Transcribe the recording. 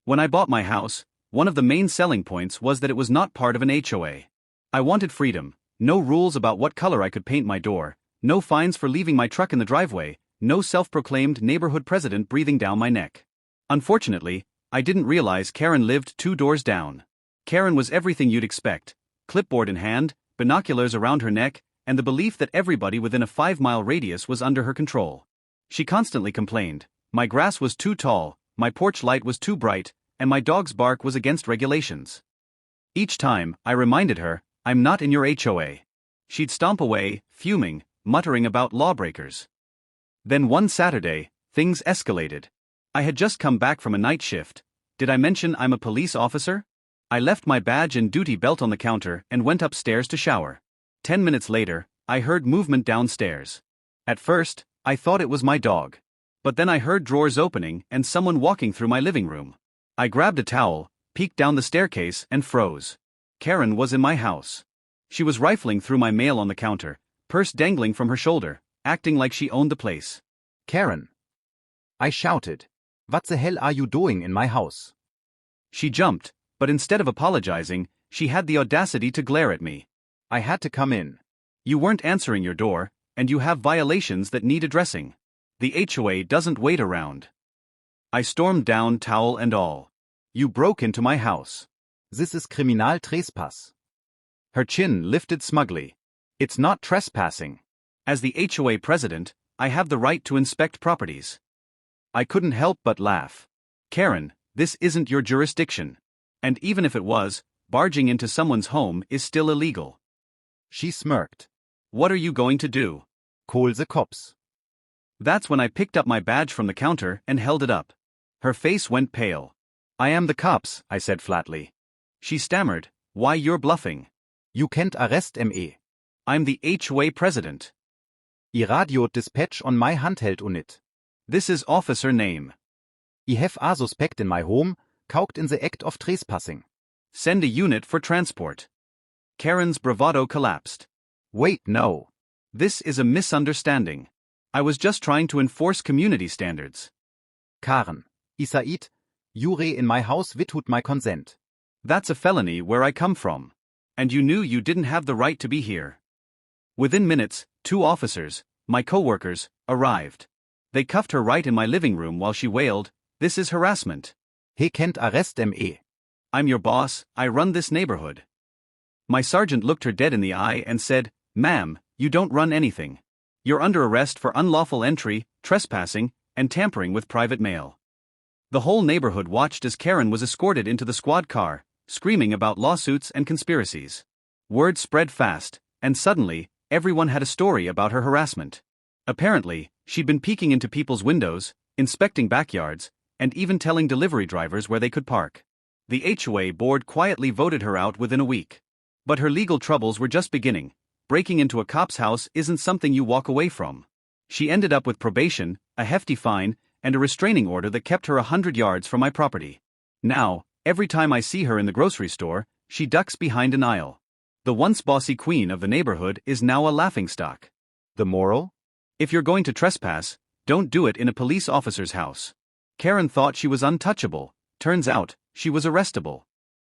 When I bought my house, one of the main selling points was that it was not part of an HOA. I wanted freedom, no rules about what color I could paint my door, no fines for leaving my truck in the driveway, no self-proclaimed neighborhood president breathing down my neck. Unfortunately, I didn't realize Karen lived 2 doors down. Karen was everything you'd expect: clipboard in hand, binoculars around her neck, and the belief that everybody within a 5-mile radius was under her control. She constantly complained: my grass was too tall, my porch light was too bright, and my dog's bark was against regulations. Each time, I reminded her, I'm not in your HOA. She'd stomp away, fuming, muttering about lawbreakers. Then one Saturday, things escalated. I had just come back from a night shift. Did I mention I'm a police officer? I left my badge and duty belt on the counter and went upstairs to shower. 10 minutes later, I heard movement downstairs. At first, I thought it was my dog. But then I heard drawers opening and someone walking through my living room. I grabbed a towel, peeked down the staircase, and froze. Karen was in my house. She was rifling through my mail on the counter, purse dangling from her shoulder, acting like she owned the place. Karen! I shouted. What the hell are you doing in my house? She jumped, but instead of apologizing, she had the audacity to glare at me. I had to come in. You weren't answering your door, and you have violations that need addressing. The HOA doesn't wait around. I stormed down, towel and all. You broke into my house. This is criminal trespass. Her chin lifted smugly. It's not trespassing. As the HOA president, I have the right to inspect properties. I couldn't help but laugh. Karen, this isn't your jurisdiction. And even if it was, barging into someone's home is still illegal. She smirked. What are you going to do? Call the cops. That's when I picked up my badge from the counter and held it up. Her face went pale. I am the cops, I said flatly. She stammered, why you're bluffing. You can't arrest me. I'm the HOA president. I radio dispatch on my handheld unit. This is officer name. I have a suspect in my home, caught in the act of trespassing. Send a unit for transport. Karen's bravado collapsed. Wait, no. This is a misunderstanding. I was just trying to enforce community standards. Karen, Isaid, you're in my house without my consent. That's a felony where I come from. And you knew you didn't have the right to be here. Within minutes, 2 officers, my co-workers, arrived. They cuffed her right in my living room while she wailed, this is harassment. He can't arrest me. I'm your boss, I run this neighborhood. My sergeant looked her dead in the eye and said, ma'am, you don't run anything. You're under arrest for unlawful entry, trespassing, and tampering with private mail. The whole neighborhood watched as Karen was escorted into the squad car, screaming about lawsuits and conspiracies. Word spread fast, and suddenly, everyone had a story about her harassment. Apparently, she'd been peeking into people's windows, inspecting backyards, and even telling delivery drivers where they could park. The HOA board quietly voted her out within a week. But her legal troubles were just beginning. Breaking into a cop's house isn't something you walk away from. She ended up with probation, a hefty fine, and a restraining order that kept her 100 yards from my property. Now, every time I see her in the grocery store, she ducks behind an aisle. The once bossy queen of the neighborhood is now a laughingstock. The moral? If you're going to trespass, don't do it in a police officer's house. Karen thought she was untouchable. Turns out, she was arrestable.